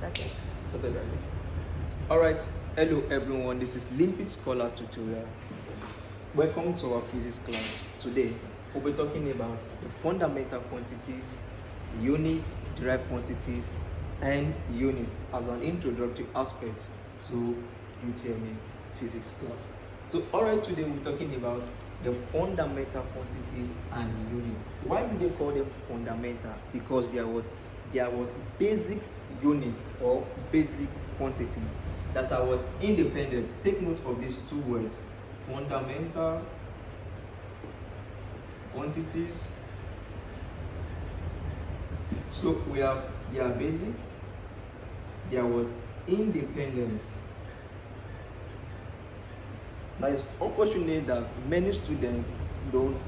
started. Started right. Alright, hello everyone, this is Limpid Scholar Tutorial. Welcome to our physics class. Today, we'll be talking about the fundamental quantities, units, derived quantities, and units as an introductory aspect to UTME physics class. So, alright, today we'll be talking about the fundamental quantities and units. Why do they call them fundamental? Because they are what basics units or basic quantity that are what independent. Take note of these two words: fundamental quantities. So we have, they are basic, they are what independent. Now it's unfortunate that many students don't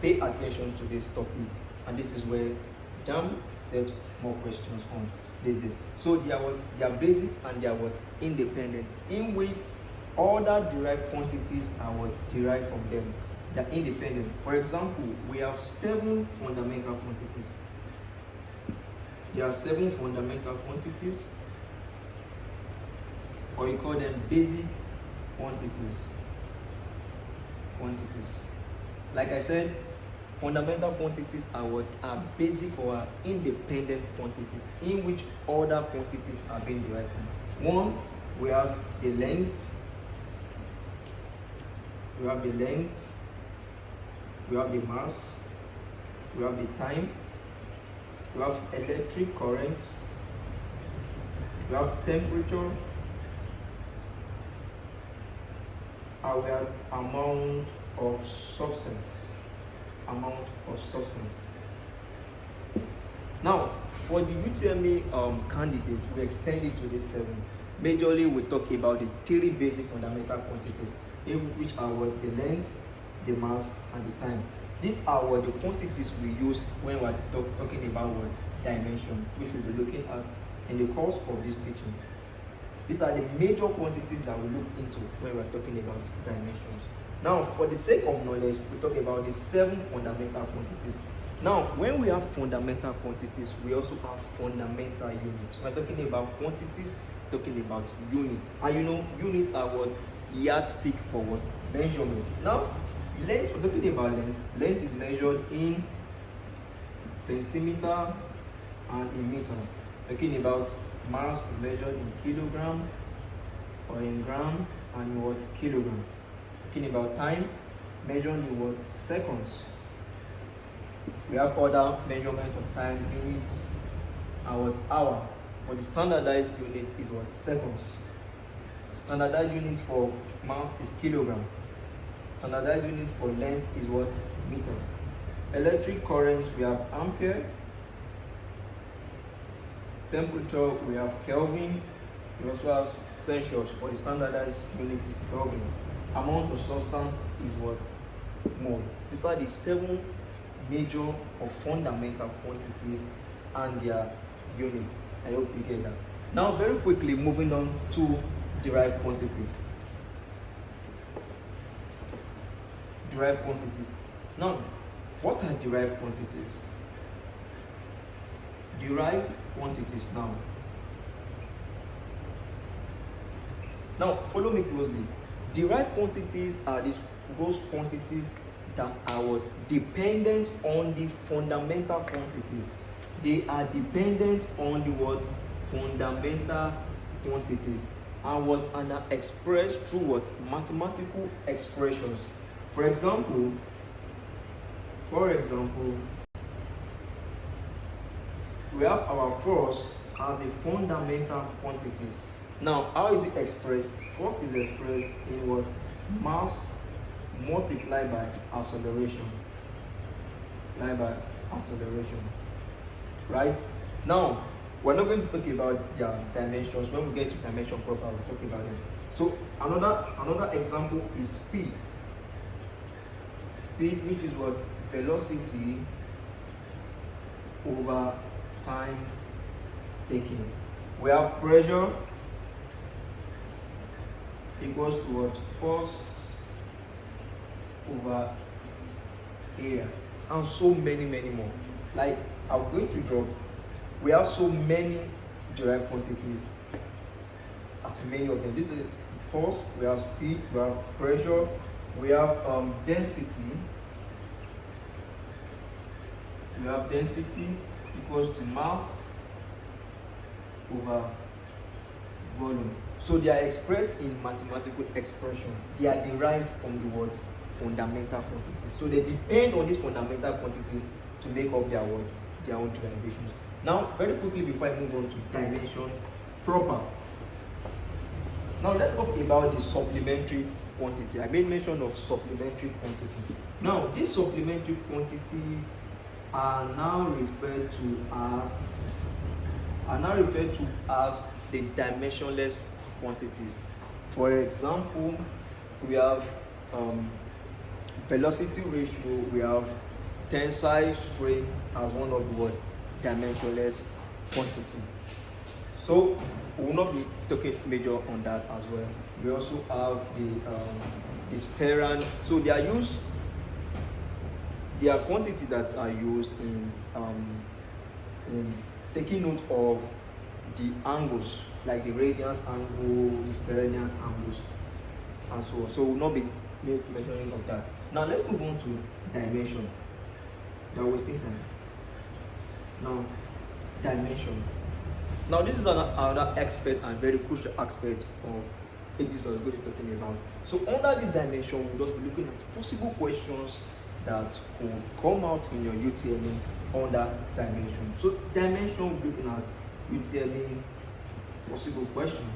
pay attention to this topic, and this is where JAMB sets more questions on this. So they are basic and they are what independent, in which other derived quantities are what derived from them. They are independent. For example, we have 7 fundamental quantities. There are 7 fundamental quantities, or you call them basic quantities. Like I said, fundamental quantities are what are basic or are independent quantities, in which other quantities are being derived from. One, we have the length. We have the length. We have the mass. We have the time. We have electric current. We have temperature. And we have amount of substance. Now, for the UTME candidate, we extend it to the 7. Majorly, we talk about the 3 basic fundamental quantities, in which are what the length, the mass, and the time. These are what the quantities we use when we're talking about what dimension, which we'll be looking at in the course of this teaching. These are the major quantities that we look into when we're talking about dimensions. Now, for the sake of knowledge, we talk about the 7 fundamental quantities. Now, when we have fundamental quantities, we also have fundamental units. We're talking about quantities, talking about units. And you know, units are what yardstick for what measurement. Now, length, we're talking about length. Length is measured in centimeter and in meter. Talking about mass is measured in kilogram or in gram and in what kilogram. Talking about time, measured in what seconds. We have other measurement of time, minutes and what hour. For the standardized unit is what seconds. Standardized unit for mass is kilogram. Standardized unit for length is what meter. Electric current, we have ampere. Temperature, we have Kelvin. We also have Celsius. For the standardized unit is Kelvin. Amount of substance is what mole. These are the 7 major or fundamental quantities and their units. I hope you get that. Now, very quickly, moving on to derived quantities. Derived quantities. Now, what are derived quantities? Derived quantities now. Now, follow me closely. Derived quantities are those quantities that are what dependent on the fundamental quantities. They are dependent on the what fundamental quantities and are expressed through what mathematical expressions. For example, we have our force as a fundamental quantities. Now, how is it expressed? Force is expressed in what? Mass multiplied by acceleration. Right? Now, we're not going to talk about their dimensions. When we get to dimension proper, we'll talk about them. So, another example is speed. Speed, which is what? Velocity over time taken. We have pressure equals to what? Force over area, and so many more. Like I'm going to drop, we have so many derived quantities, as many of them. This is force, we have speed, we have pressure, we have density. We have density equals to mass over volume. So they are expressed in mathematical expression. They are derived from the word fundamental quantities. So they depend on this fundamental quantity to make up their own derivations. Now, very quickly before I move on to dimension proper. Now let's talk about the supplementary quantity. I made mention of supplementary quantity. Now these supplementary quantities are now referred to as the dimensionless quantities. For example, we have velocity ratio, we have tensile strain as one of the dimensionless quantity. So we will not be talking major on that as well. We also have the steran. So they are quantities that are used in taking note of the angles, like the radiance angle, the steranian angles, and so on. So we will not be measuring of that. Now let's move on to dimension. They are wasting time. Now, dimension. Now this is another aspect and very crucial aspect of physics that we're going to be talking about. So under this dimension, we'll just be looking at possible questions that could come out in your UTME under dimension. So dimension, we're looking at UTME possible question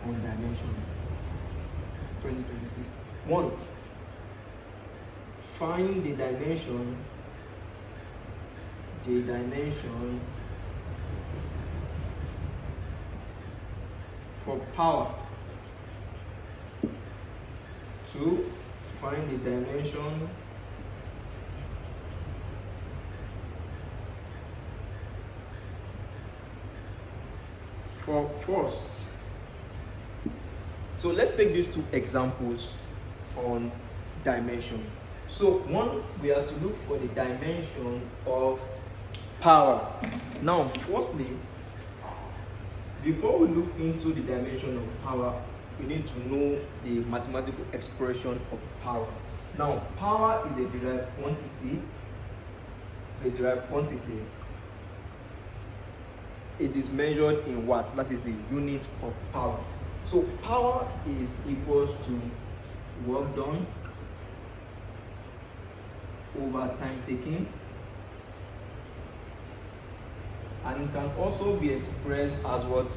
on dimension 2026. 1. Find the dimension for power. 2. Find the dimension for force. So let's take these two examples on dimension. So 1, we have to look for the dimension of power. Now, firstly, before we look into the dimension of power, we need to know the mathematical expression of power. Now, power is a derived quantity. It is measured in watts. That is the unit of power. So power is equals to work done over time taken, and it can also be expressed as what?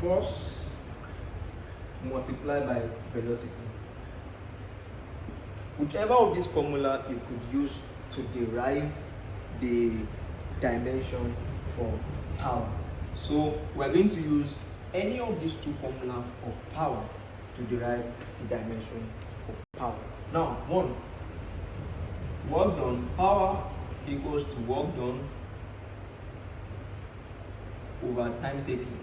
Force multiplied by velocity. Whichever of this formula you could use to derive the dimension for power. So we're going to use any of these two formulas of power to derive the dimension for power. Now, 1, work done, power equals to work done over time taken.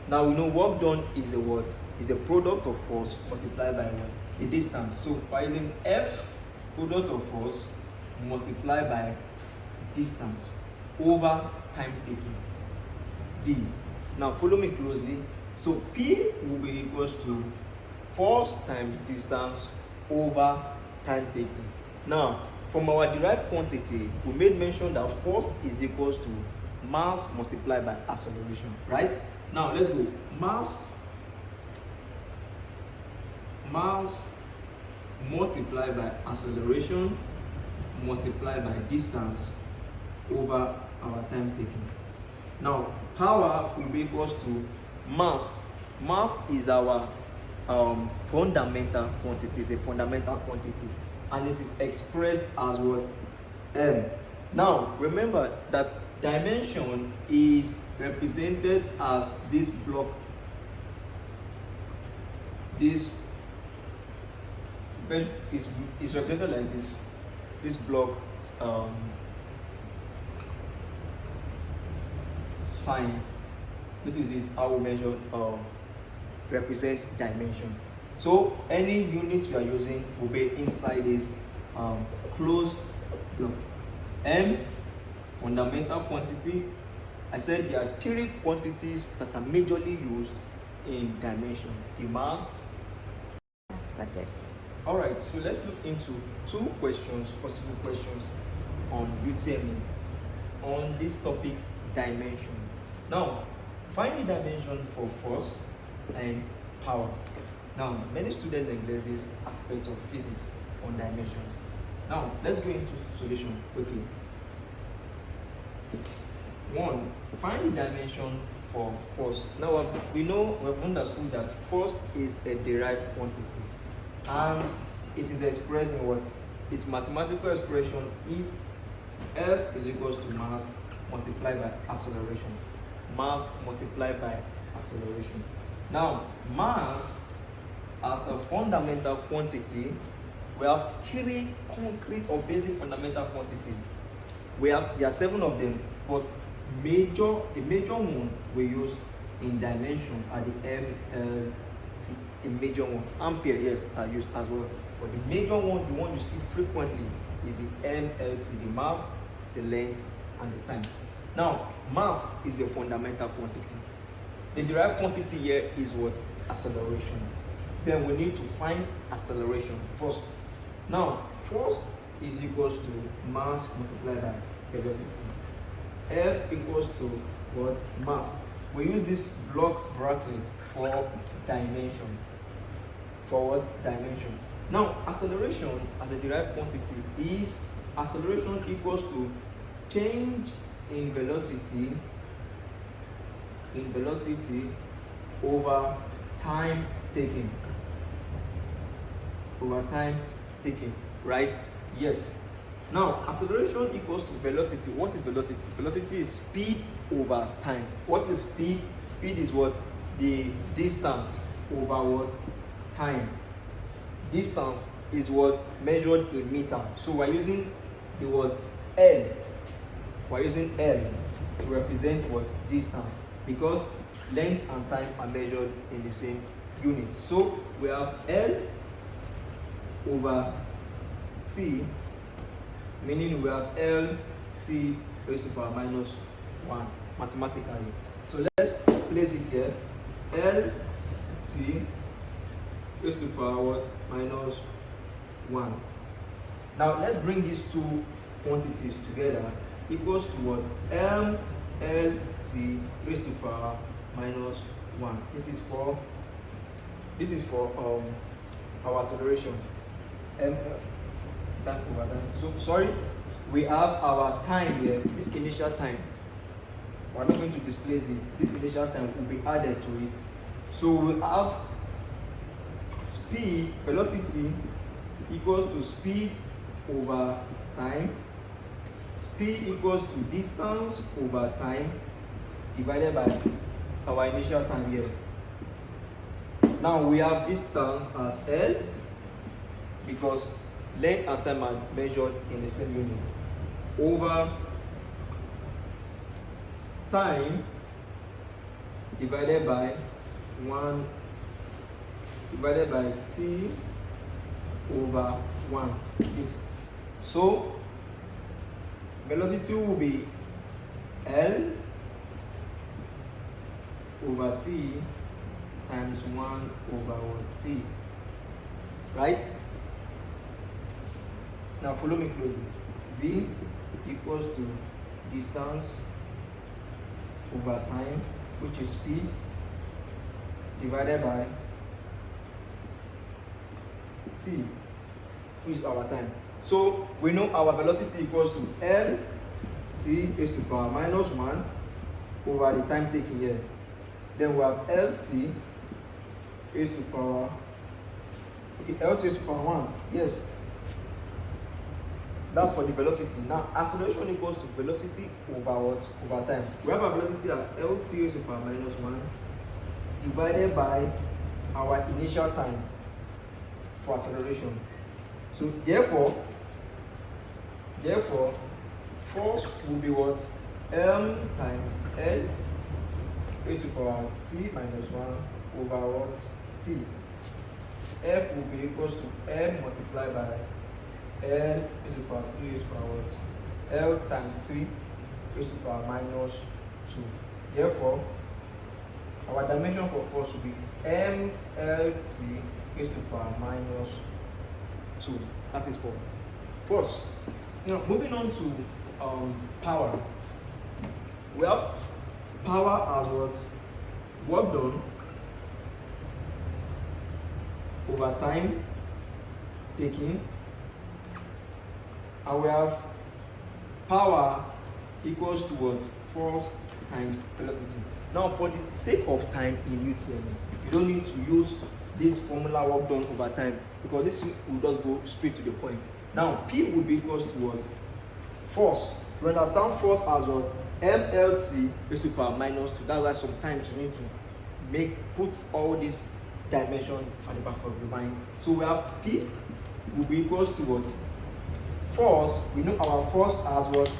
Now we know work done is the what? Is the product of force multiplied by what? The distance. So by using F, product of force multiplied by distance over time taken, D. Now follow me closely. So P will be equals to force times distance over time taken. Now from our derived quantity, we made mention that force is equals to mass multiplied by acceleration, right? Now let's go. Mass multiplied by acceleration multiplied by distance over our time taken. Now power will be equals to mass. Mass is our fundamental quantity. It's a fundamental quantity, and it is expressed as what? M. Now remember that dimension is represented as this block. This is represented like this. This block sign. This is it. How we measure represent dimension. So any unit you are using will be inside this closed block. M fundamental quantity. I said there are three quantities that are majorly used in dimension: the mass. Started. All right, so let's look into two questions, possible questions on UTME on this topic, dimension. Now, find the dimension for force and power. Now, many students neglect this aspect of physics on dimensions. Now, let's go into solution quickly. One, find the dimension for force. Now, we've understood that force is a derived quantity, and it is expressed in what? Its mathematical expression is F is equals to mass multiplied by acceleration. Mass multiplied by acceleration. Now, mass as a fundamental quantity, we have three concrete or basic fundamental quantities. There are 7 of them, but the major one we use in dimension are the MLT, the major one. Ampere, yes, are used as well. But the major one, the one you see frequently, is the MLT, the mass, the length, and the time. Now, mass is a fundamental quantity. The derived quantity here is what? Acceleration. Then we need to find acceleration first. Now, force is equals to mass multiplied by velocity. F equals to what? Mass. We use this block bracket for dimension. For what? Dimension. Now, acceleration as a derived quantity is acceleration equals to change in velocity over time taken. Over time taken, right? Yes. Now, acceleration equals to velocity. What is velocity? Velocity is speed over time. What is speed? Speed is what? The distance over what? Time. Distance is what? Measured in meter. So we're using the word L. We're using L to represent what? Distance. Because length and time are measured in the same unit. So we have L over T, meaning we have L T raised to power minus 1 mathematically. So let's place it here. L T raised to power what? Minus 1. Now let's bring these two quantities together. Equals to what? M L T raised to power minus 1. This is for our acceleration. Time over time. So sorry, we have our time here. This initial time, we're not going to displace it. This initial time will be added to it. So we have speed, velocity equals to speed over time. Speed equals to distance over time divided by our initial time here. Now we have distance as L because length and time are measured in the same units, over time divided by 1 divided by T over 1. So velocity will be L over T times 1 over T. Right? Now follow me closely. V equals to distance over time, which is speed, divided by T, which is our time. So we know our velocity equals to L T raised to power minus 1 over the time taken here. Then we have LT raised to power, L raised to power 1. Yes. That's for the velocity. Now acceleration equals to velocity over what? Over time. We have our velocity as LT raised to power minus 1 divided by our initial time for acceleration. So therefore force will be what? M times L raised to power T minus 1 over what? T. F will be equals to M multiplied by L raised to power T raised to power what? L times T raised to the power minus 2. Therefore, our dimension for force will be mlt raised to the power minus 2. That is for force. Now, moving on to power. We have power as what? Work done over time taken, and we have power equals to what? Force times velocity. Now, for the sake of time in UTM, you don't need to use this formula work done over time, because this will just go straight to the point. Now, P would be equals to what? Force. We understand force as what? MLT raised to the power minus 2. That's why sometimes you need to put all this dimension at the back of the mind. So we have P will be equals to what? Force. We know our force as what?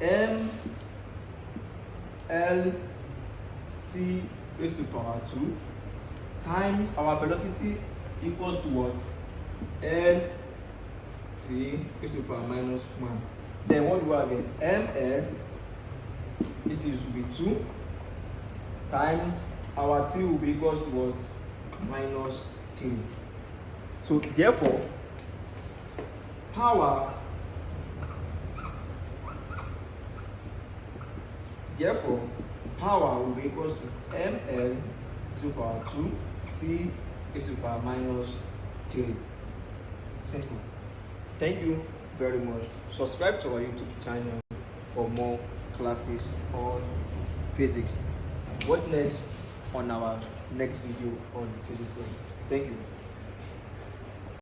MLT raised to the power 2 times our velocity equals to what? LT raised to the power minus 1. Then what do we have here? ML, this is will be 2 times our T will be equals to what? Minus 3. So therefore, power will be equals to ml to the power 2 t is to the power minus 3. Simple. Thank you very much. Subscribe to our YouTube channel for more classes on physics. What next on our next video on physics class? Thank you.